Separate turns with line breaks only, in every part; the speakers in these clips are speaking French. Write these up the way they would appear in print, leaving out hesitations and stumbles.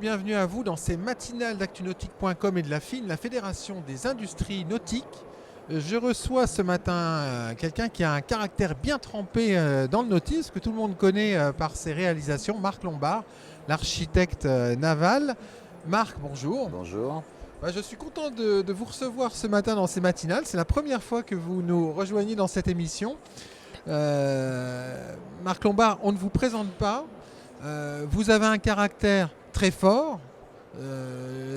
bienvenue à vous dans ces matinales d'actunautique.com et de la FIN, la Fédération des industries nautiques. Je reçois ce matin quelqu'un qui a un caractère bien trempé dans le nautisme, que tout le monde connaît par ses réalisations, Marc Lombard, l'architecte naval. Marc, bonjour.
Bonjour.
Je suis content de vous recevoir ce matin dans ces matinales. C'est la première fois que vous nous rejoignez dans cette émission. Marc Lombard, on ne vous présente pas. Vous avez un caractère très fort.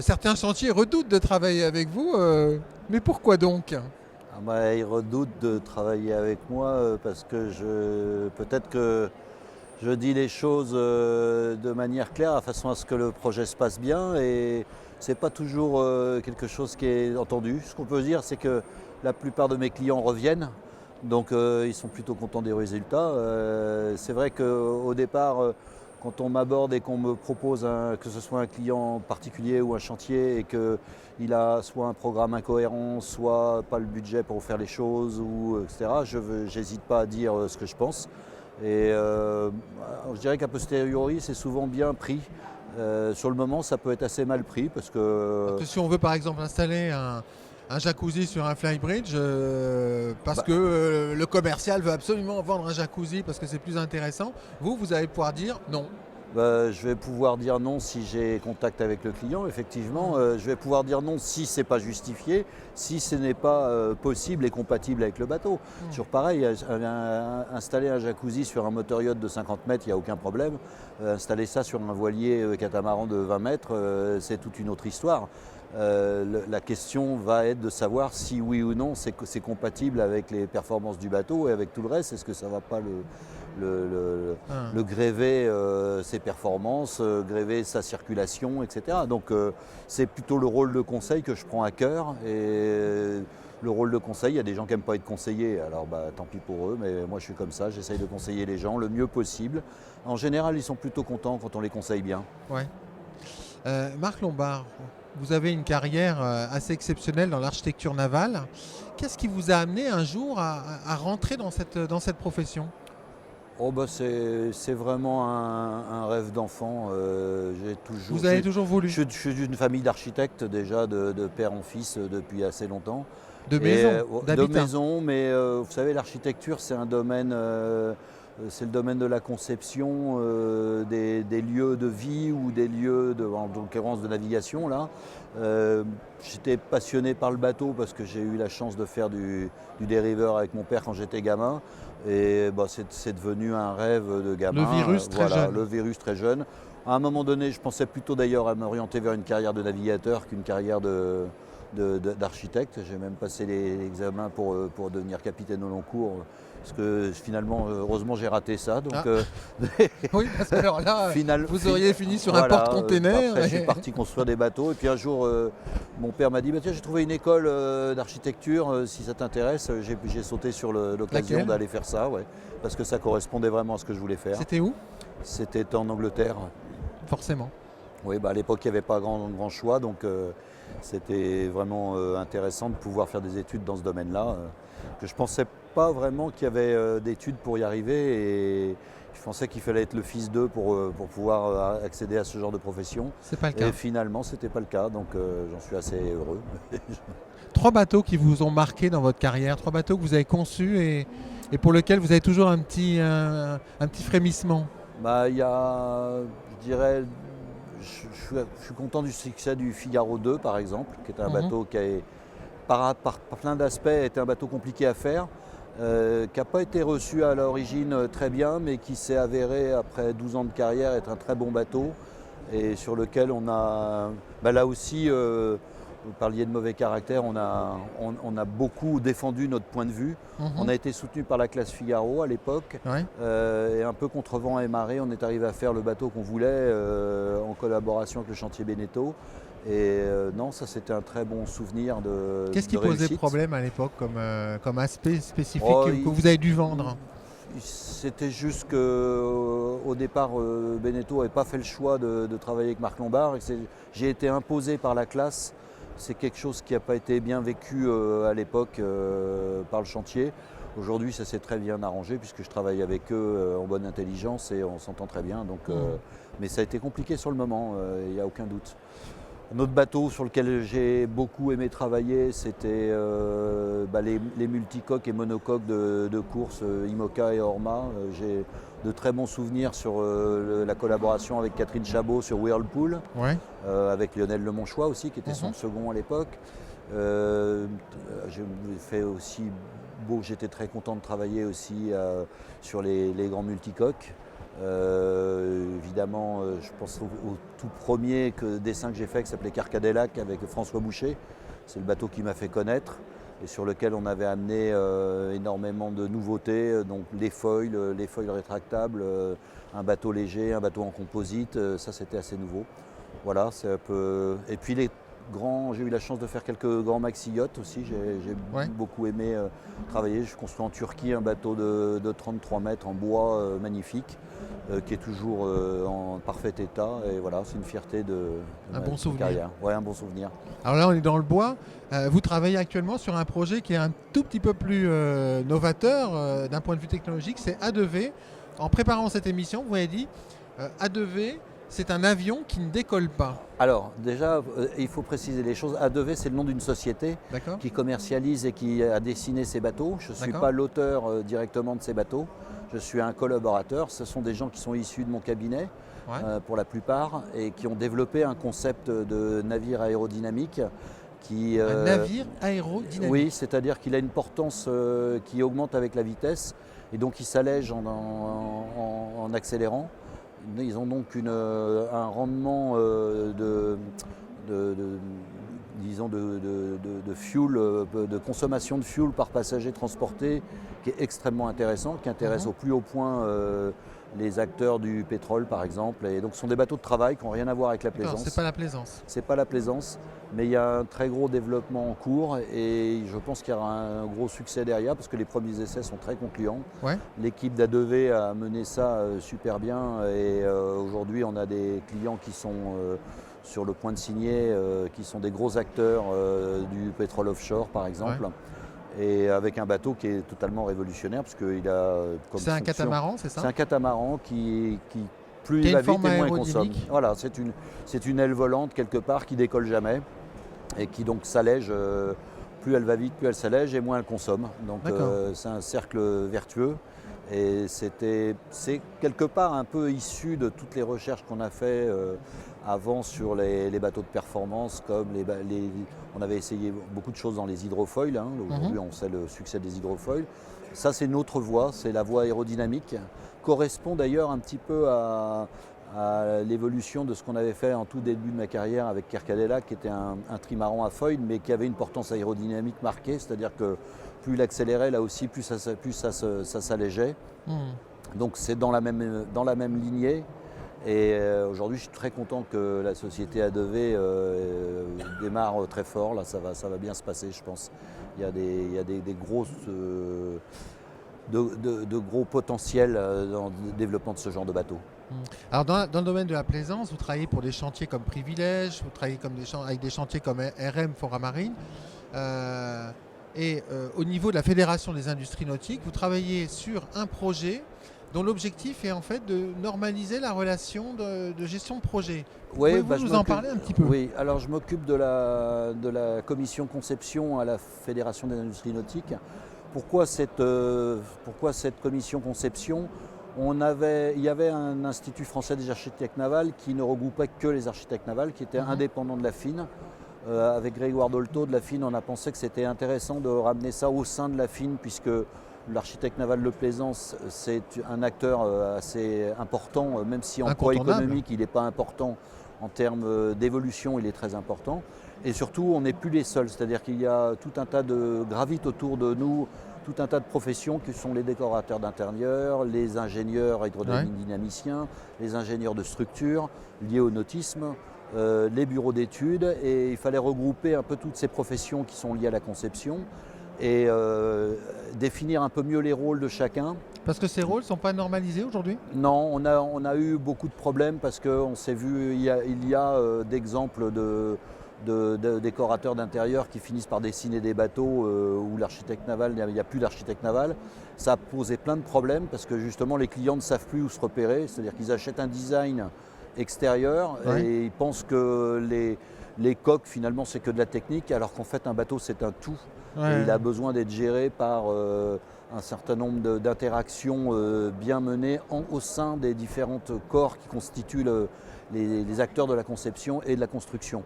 Certains chantiers redoutent de travailler avec vous. Mais pourquoi donc ?
Ils redoutent de travailler avec moi parce que peut-être que je dis les choses de manière claire, de façon à ce que le projet se passe bien. Et c'est pas toujours quelque chose qui est entendu. Ce qu'on peut dire, c'est que la plupart de mes clients reviennent. Donc ils sont plutôt contents des résultats. C'est vrai qu'au départ, quand on m'aborde et qu'on me propose que ce soit un client particulier ou un chantier et qu'il a soit un programme incohérent, soit pas le budget pour faire les choses, etc., j'hésite pas à dire ce que je pense. Et je dirais qu'à posteriori, c'est souvent bien pris. Sur le moment, ça peut être assez mal pris parce que
si on veut par exemple installer un jacuzzi sur un flybridge parce que le commercial veut absolument vendre un jacuzzi parce que c'est plus intéressant, vous allez pouvoir dire non.
Je vais pouvoir dire non si j'ai contact avec le client, effectivement. Je vais pouvoir dire non si ce n'est pas justifié, si ce n'est pas possible et compatible avec le bateau. Toujours pareil, installer un jacuzzi sur un moteur yacht de 50 mètres, il n'y a aucun problème. Installer ça sur un voilier catamaran de 20 mètres, c'est toute une autre histoire. La question va être de savoir si oui ou non c'est compatible avec les performances du bateau et avec tout le reste. Est-ce que ça ne va pas le gréver ses performances, gréver sa circulation, etc. Donc c'est plutôt le rôle de conseil que je prends à cœur. Et le rôle de conseil, il y a des gens qui n'aiment pas être conseillés, alors tant pis pour eux, mais moi je suis comme ça, j'essaye de conseiller les gens le mieux possible. En général, ils sont plutôt contents quand on les conseille bien.
Ouais. Marc Lombard, vous avez une carrière assez exceptionnelle dans l'architecture navale. Qu'est-ce qui vous a amené un jour à rentrer dans cette profession ?
C'est vraiment un rêve d'enfant.
Vous avez toujours voulu ?
Je suis d'une famille d'architectes déjà, de père en fils depuis assez longtemps.
De
maison, mais vous savez, l'architecture, c'est un domaine... c'est le domaine de la conception des lieux de vie ou des lieux, en l'occurrence de navigation. Là. J'étais passionné par le bateau parce que j'ai eu la chance de faire du dériveur avec mon père quand j'étais gamin. Et c'est devenu un rêve de gamin.
Le virus très jeune.
Le virus très jeune. À un moment donné, je pensais plutôt d'ailleurs à m'orienter vers une carrière de navigateur qu'une carrière d'architecte. J'ai même passé l'examen pour devenir capitaine au long cours. Parce que finalement, heureusement, j'ai raté ça. Donc,
oui, parce que alors là, vous auriez fini sur un porte-container.
Après, je suis parti construire des bateaux. Et puis un jour, mon père m'a dit tiens, j'ai trouvé une école d'architecture, si ça t'intéresse. J'ai sauté sur l'occasion d'aller faire ça, parce que ça correspondait vraiment à ce que je voulais faire.
C'était où ?
C'était en Angleterre.
Forcément.
Oui, à l'époque, il n'y avait pas grand choix. Donc, c'était vraiment intéressant de pouvoir faire des études dans ce domaine-là. Que je ne pensais pas vraiment qu'il y avait d'études pour y arriver. Et je pensais qu'il fallait être le fils d'eux pour pouvoir accéder à ce genre de profession.
C'est pas le cas.
Et finalement, ce n'était pas le cas. Donc, j'en suis assez heureux.
3 bateaux qui vous ont marqué dans votre carrière, 3 bateaux que vous avez conçus et pour lesquels vous avez toujours un petit frémissement.
Il y a, je dirais, je suis content du succès du Figaro 2 par exemple, qui est un bateau qui est, par plein d'aspects, était un bateau compliqué à faire, qui n'a pas été reçu à l'origine très bien, mais qui s'est avéré après 12 ans de carrière être un très bon bateau et sur lequel on a, là aussi, vous parliez de mauvais caractère, on a beaucoup défendu notre point de vue. On a été soutenu par la classe Figaro à l'époque. Et un peu contre vent et marée, on est arrivé à faire le bateau qu'on voulait en collaboration avec le chantier Beneteau. Et non, ça c'était un très bon souvenir de
Qu'est-ce qui
réussite.
posait problème à l'époque comme aspect spécifique que vous avez dû vendre ?
C'était juste qu'au départ, Beneteau n'avait pas fait le choix de travailler avec Marc Lombard. J'ai été imposé par la classe. C'est quelque chose qui n'a pas été bien vécu à l'époque par le chantier. Aujourd'hui, ça s'est très bien arrangé puisque je travaille avec eux en bonne intelligence et on s'entend très bien. Donc, mais ça a été compliqué sur le moment, il n'y a aucun doute. Un autre bateau sur lequel j'ai beaucoup aimé travailler, c'était les multicoques et monocoques de course IMOCA et Orma. J'ai de très bons souvenirs sur la collaboration avec Catherine Chabot sur Whirlpool,
Ouais.
avec Lionel Lemonchois aussi, qui était son second à l'époque. J'ai fait aussi j'étais très content de travailler aussi sur les grands multicoques. Évidemment, je pense au tout premier dessin que j'ai fait qui s'appelait Carcadélac avec François Boucher. C'est le bateau qui m'a fait connaître et sur lequel on avait amené énormément de nouveautés, donc les foils rétractables, un bateau léger, un bateau en composite, ça c'était assez nouveau. Voilà, c'est un peu. Et puis j'ai eu la chance de faire quelques grands maxi yachts aussi, j'ai beaucoup aimé travailler. Je construis en Turquie un bateau de 33 mètres en bois magnifique, qui est toujours en parfait état. Et voilà, c'est une fierté de
un bon souvenir.
Carrière. Ouais, un bon souvenir.
Alors là, on est dans le bois. Vous travaillez actuellement sur un projet qui est un tout petit peu plus novateur d'un point de vue technologique, c'est A2V. En préparant cette émission, vous m'avez dit A2V, c'est un avion qui ne décolle pas.
Alors déjà, il faut préciser les choses. A2V, c'est le nom d'une société qui commercialise et qui a dessiné ces bateaux. Je ne suis pas l'auteur directement de ces bateaux. Je suis un collaborateur. Ce sont des gens qui sont issus de mon cabinet, pour la plupart, et qui ont développé un concept de navire aérodynamique.
Un navire aérodynamique.
Oui, c'est-à-dire qu'il a une portance qui augmente avec la vitesse, et donc il s'allège en accélérant. Ils ont donc un rendement de fuel, de consommation de fuel par passager transporté qui est extrêmement intéressant, qui intéresse au plus haut point les acteurs du pétrole par exemple. Et donc ce sont des bateaux de travail qui n'ont rien à voir avec la plaisance.
C'est pas la plaisance.
C'est pas la plaisance, mais il y a un très gros développement en cours et je pense qu'il y aura un gros succès derrière parce que les premiers essais sont très concluants. L'équipe d'A2V a mené ça super bien et aujourd'hui on a des clients qui sont sur le point de signer, qui sont des gros acteurs du pétrole offshore par exemple. Et avec un bateau qui est totalement révolutionnaire parce qu'il a comme
c'est un catamaran, c'est ça?
C'est un catamaran qui plus il va vite et moins il consomme. Voilà, c'est une aile volante quelque part qui décolle jamais et qui donc s'allège. Plus elle va vite, plus elle s'allège et moins elle consomme. Donc c'est un cercle vertueux. Et c'est quelque part un peu issu de toutes les recherches qu'on a fait avant sur les bateaux de performance, comme on avait essayé beaucoup de choses dans les hydrofoils. Aujourd'hui, on sait le succès des hydrofoils. Ça, c'est notre voie, c'est la voie aérodynamique. Correspond d'ailleurs un petit peu à l'évolution de ce qu'on avait fait en tout début de ma carrière avec Carcadélac, qui était un trimaran à foil, mais qui avait une portance aérodynamique marquée, c'est-à-dire que plus il accélérait, là aussi, plus ça s'allégeait. Donc c'est dans la même lignée. Et aujourd'hui, je suis très content que la société A2V démarre très fort. Là, ça va bien se passer, je pense. Il y a des grosses... de gros potentiels dans le développement de ce genre de bateau.
Alors dans le domaine de la plaisance, vous travaillez pour des chantiers comme Privilège, vous travaillez avec des chantiers comme RM Fora Marine. Au niveau de la Fédération des industries nautiques, vous travaillez sur un projet dont l'objectif est en fait de normaliser la relation de gestion de projet. Pouvez-vous nous en parler un petit peu?
Oui, alors je m'occupe de la commission conception à la Fédération des industries nautiques. Pourquoi cette commission conception? Il y avait un institut français des architectes navals qui ne regroupait que les architectes navals, qui était indépendant de la FIN. Avec Grégoire Dolto de la FIN, on a pensé que c'était intéressant de ramener ça au sein de la FIN, puisque l'architecte naval de plaisance, c'est un acteur assez important, même si en poids économique, il n'est pas important. En termes d'évolution, il est très important. Et surtout, on n'est plus les seuls, c'est-à-dire qu'il y a tout un tas de gravites autour de nous, tout un tas de professions qui sont les décorateurs d'intérieur, les ingénieurs hydrodynamiciens, les ingénieurs de structure liés au nautisme, les bureaux d'études. Et il fallait regrouper un peu toutes ces professions qui sont liées à la conception et définir un peu mieux les rôles de chacun.
Parce que ces rôles ne sont pas normalisés aujourd'hui?
Non, on a eu beaucoup de problèmes parce qu'on s'est vu, il y a d'exemples de décorateurs d'intérieur qui finissent par dessiner des bateaux où l'architecte naval, il n'y a plus d'architecte naval. Ça a posé plein de problèmes parce que justement les clients ne savent plus où se repérer, c'est-à-dire qu'ils achètent un design extérieur et ils pensent que les coques finalement c'est que de la technique, alors qu'en fait un bateau c'est un tout et il a besoin d'être géré par un certain nombre d'interactions bien menées au sein des différentes corps qui constituent les acteurs de la conception et de la construction.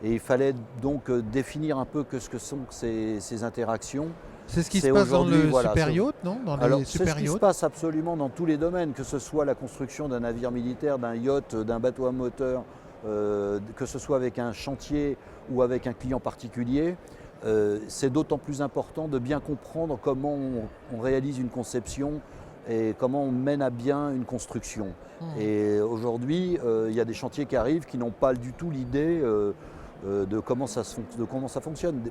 Et il fallait donc définir un peu ce que sont ces interactions.
C'est ce qui se passe dans le super yacht, non?
C'est ce qui se passe absolument dans tous les domaines, que ce soit la construction d'un navire militaire, d'un yacht, d'un bateau à moteur, que ce soit avec un chantier ou avec un client particulier. C'est d'autant plus important de bien comprendre comment on réalise une conception et comment on mène à bien une construction. Et aujourd'hui, il y a des chantiers qui arrivent qui n'ont pas du tout l'idée de comment ça fonctionne.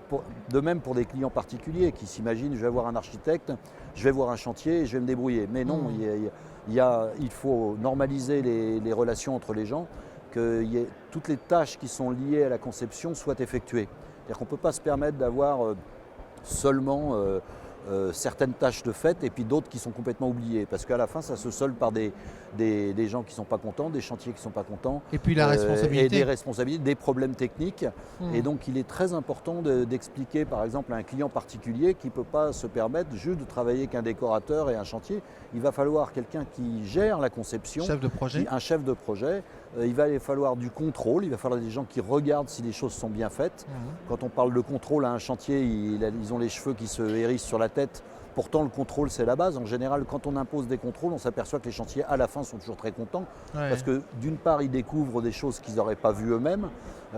De même pour des clients particuliers qui s'imaginent, je vais voir un architecte, je vais voir un chantier et je vais me débrouiller. Mais non, il faut normaliser les relations entre les gens, que toutes les tâches qui sont liées à la conception soient effectuées. C'est-à-dire qu'on ne peut pas se permettre d'avoir seulement certaines tâches de fait et puis d'autres qui sont complètement oubliées. Parce qu'à la fin, ça se solde par des gens qui ne sont pas contents, des chantiers qui ne sont pas contents.
Et puis la responsabilité.
Et des responsabilités, des problèmes techniques. Et donc, il est très important d'expliquer, par exemple, à un client particulier qui ne peut pas se permettre juste de travailler qu'un décorateur et un chantier. Il va falloir quelqu'un qui gère la conception.
Chef de projet.
Un chef de projet. Il va falloir du contrôle, il va falloir des gens qui regardent si les choses sont bien faites. Quand on parle de contrôle à un chantier, ils ont les cheveux qui se hérissent sur la tête. Pourtant, le contrôle, c'est la base. En général, quand on impose des contrôles, on s'aperçoit que les chantiers, à la fin, sont toujours très contents. Parce que, d'une part, ils découvrent des choses qu'ils n'auraient pas vues eux-mêmes.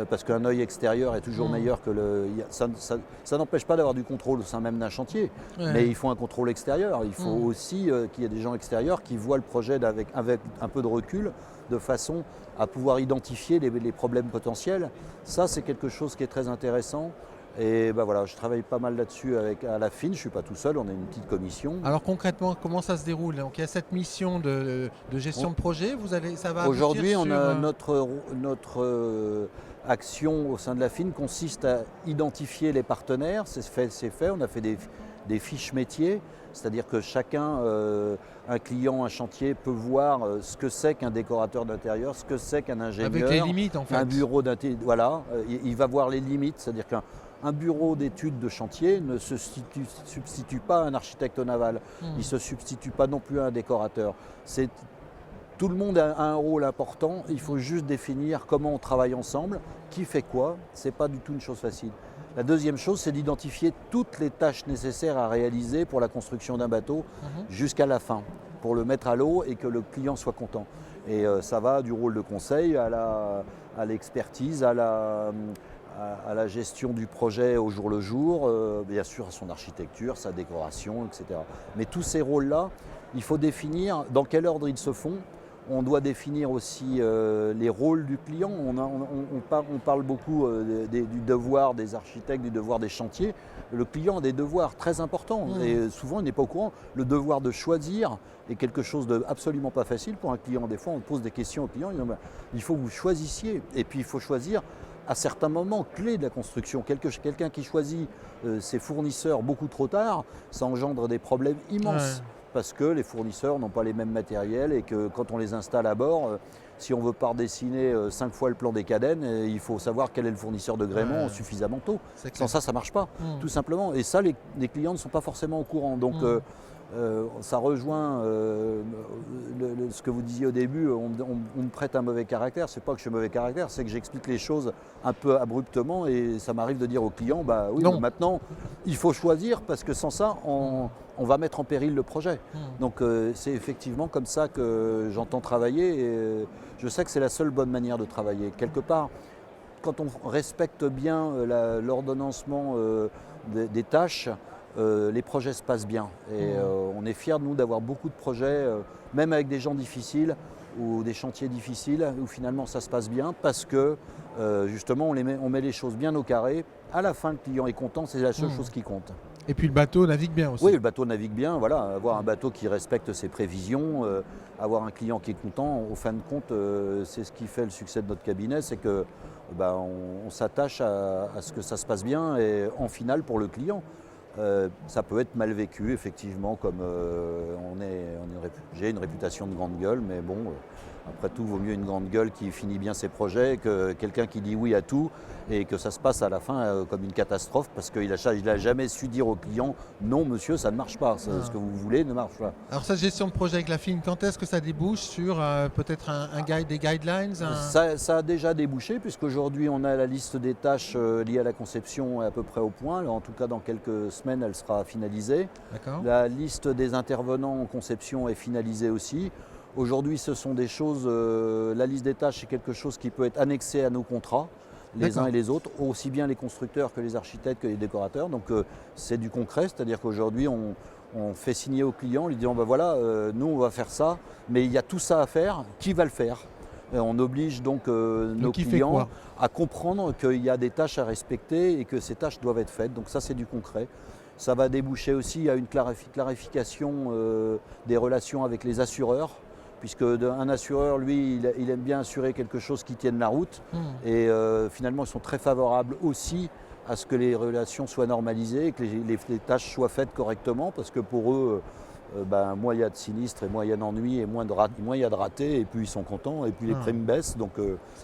Parce qu'un œil extérieur est toujours meilleur que le... Ça n'empêche pas d'avoir du contrôle au sein même d'un chantier. Mais il faut un contrôle extérieur. Il faut aussi qu'il y ait des gens extérieurs qui voient le projet avec un peu de recul, de façon à pouvoir identifier les problèmes potentiels. Ça, c'est quelque chose qui est très intéressant. Et ben voilà, je travaille pas mal là-dessus à la FIN, je ne suis pas tout seul, on est une petite commission.
Alors concrètement, comment ça se déroule? Donc il y a cette mission de gestion de projet, ça va
aujourd'hui, on a notre action au sein de la FIN consiste à identifier les partenaires, c'est fait, on a fait des fiches métiers, c'est-à-dire que chacun, un client, un chantier peut voir ce que c'est qu'un décorateur d'intérieur, ce que c'est qu'un ingénieur.
Avec les limites en fait.
Un bureau d'intérieur, voilà, il va voir les limites, c'est-à-dire qu'un bureau d'études de chantier ne se substitue pas à un architecte naval, il ne se substitue pas non plus à un décorateur. Tout le monde a un rôle important, il faut juste définir comment on travaille ensemble, qui fait quoi, ce n'est pas du tout une chose facile. La deuxième chose, c'est d'identifier toutes les tâches nécessaires à réaliser pour la construction d'un bateau jusqu'à la fin, pour le mettre à l'eau et que le client soit content. Et ça va du rôle de conseil à l'expertise, à la gestion du projet au jour le jour, bien sûr à son architecture, sa décoration, etc. Mais tous ces rôles-là, il faut définir dans quel ordre ils se font. On doit définir aussi les rôles du client. On parle beaucoup du devoir des architectes, du devoir des chantiers. Le client a des devoirs très importants et souvent il n'est pas au courant. Le devoir de choisir est quelque chose d'absolument pas facile pour un client. Des fois on pose des questions au client, il faut que vous choisissiez et puis il faut choisir à certains moments clés de la construction. Quelqu'un qui choisit ses fournisseurs beaucoup trop tard, ça engendre des problèmes immenses. Parce que les fournisseurs n'ont pas les mêmes matériels et que quand on les installe à bord, si on veut pas redessiner 5 fois le plan des cadènes, il faut savoir quel est le fournisseur de gréement suffisamment tôt. Sans ça, ça ne marche pas, tout simplement. Et ça, les clients ne sont pas forcément au courant. Donc ça rejoint ce que vous disiez au début, on me prête un mauvais caractère. C'est pas que je suis mauvais caractère, c'est que j'explique les choses un peu abruptement et ça m'arrive de dire aux clients, bah oui, maintenant, il faut choisir parce que sans ça, on va mettre en péril le projet. Donc c'est effectivement comme ça que j'entends travailler et je sais que c'est la seule bonne manière de travailler. Quelque part, quand on respecte bien l'ordonnancement des tâches, les projets se passent bien. Et on est fiers, nous, d'avoir beaucoup de projets, même avec des gens difficiles ou des chantiers difficiles, où finalement ça se passe bien parce que justement on met les choses bien au carré. À la fin, le client est content, c'est la seule chose qui compte.
Et puis le bateau navigue bien aussi.
Oui, le bateau navigue bien, voilà. Avoir un bateau qui respecte ses prévisions, avoir un client qui est content, au fin de compte, c'est ce qui fait le succès de notre cabinet, c'est que on s'attache à ce que ça se passe bien et en finale pour le client. Ça peut être mal vécu, effectivement, comme j'ai une réputation de grande gueule, mais bon, après tout, vaut mieux une grande gueule qui finit bien ses projets que quelqu'un qui dit oui à tout et que ça se passe à la fin comme une catastrophe parce qu'il n'a jamais su dire au client non, monsieur, ça ne marche pas, ce que vous voulez ne marche pas.
Alors, cette gestion de projet avec la FIN, quand est-ce que ça débouche sur peut-être des guidelines
Ça a déjà débouché, puisqu'aujourd'hui, on a la liste des tâches liées à la conception à peu près au point. Alors, en tout cas, dans quelques semaines, elle sera finalisée.
D'accord.
La liste des intervenants en conception est finalisée aussi. Aujourd'hui, ce sont des choses, la liste des tâches, c'est quelque chose qui peut être annexé à nos contrats, les uns et les autres, aussi bien les constructeurs que les architectes que les décorateurs. Donc, c'est du concret, c'est-à-dire qu'aujourd'hui, on fait signer au client, lui disant, voilà, nous, on va faire ça, mais il y a tout ça à faire, qui va le faire ? Et on oblige donc nos clients à comprendre qu'il y a des tâches à respecter et que ces tâches doivent être faites. Donc ça, c'est du concret. Ça va déboucher aussi à une clarification des relations avec les assureurs, puisque un assureur, lui, il aime bien assurer quelque chose qui tienne la route. Et finalement, ils sont très favorables aussi à ce que les relations soient normalisées et que les tâches soient faites correctement, parce que pour eux, moins il y a de sinistres et moins il y a d'ennuis et moins il y a de ratés, et puis ils sont contents et puis les primes baissent, donc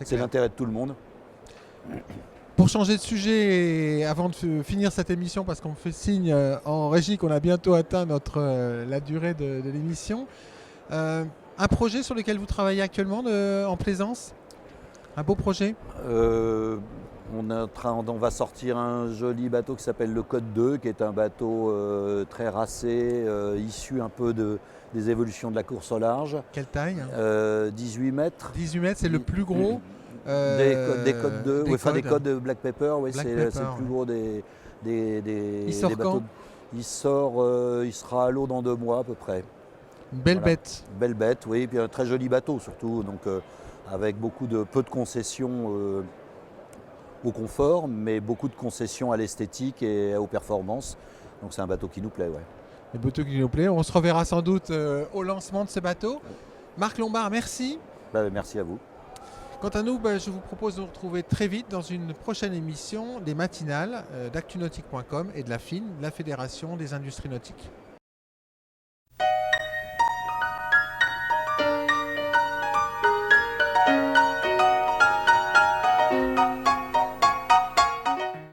c'est l'intérêt de tout le monde.
Pour changer de sujet, et avant de finir cette émission, parce qu'on me fait signe en régie qu'on a bientôt atteint la durée de l'émission, un projet sur lequel vous travaillez actuellement en plaisance ? Un beau projet ?
On va sortir un joli bateau qui s'appelle le Code 2, qui est un bateau très racé, issu un peu des évolutions de la course au large.
Quelle taille ?
18 mètres.
18 mètres, c'est le plus gros
des Codes 2, des Codes Black Pepper, c'est le plus gros des bateaux. Il sera à l'eau dans 2 mois à peu près.
Belle bête.
Belle bête, oui, et puis un très joli bateau surtout, donc avec peu de concessions au confort, mais beaucoup de concessions à l'esthétique et aux performances. Donc c'est un bateau qui nous plaît. Ouais.
Un bateau qui nous plaît. On se reverra sans doute au lancement de ce bateau. Marc Lombard, merci.
Merci à vous.
Quant à nous, je vous propose de nous retrouver très vite dans une prochaine émission des matinales d'actunautique.com et de la FIN, la Fédération des industries nautiques.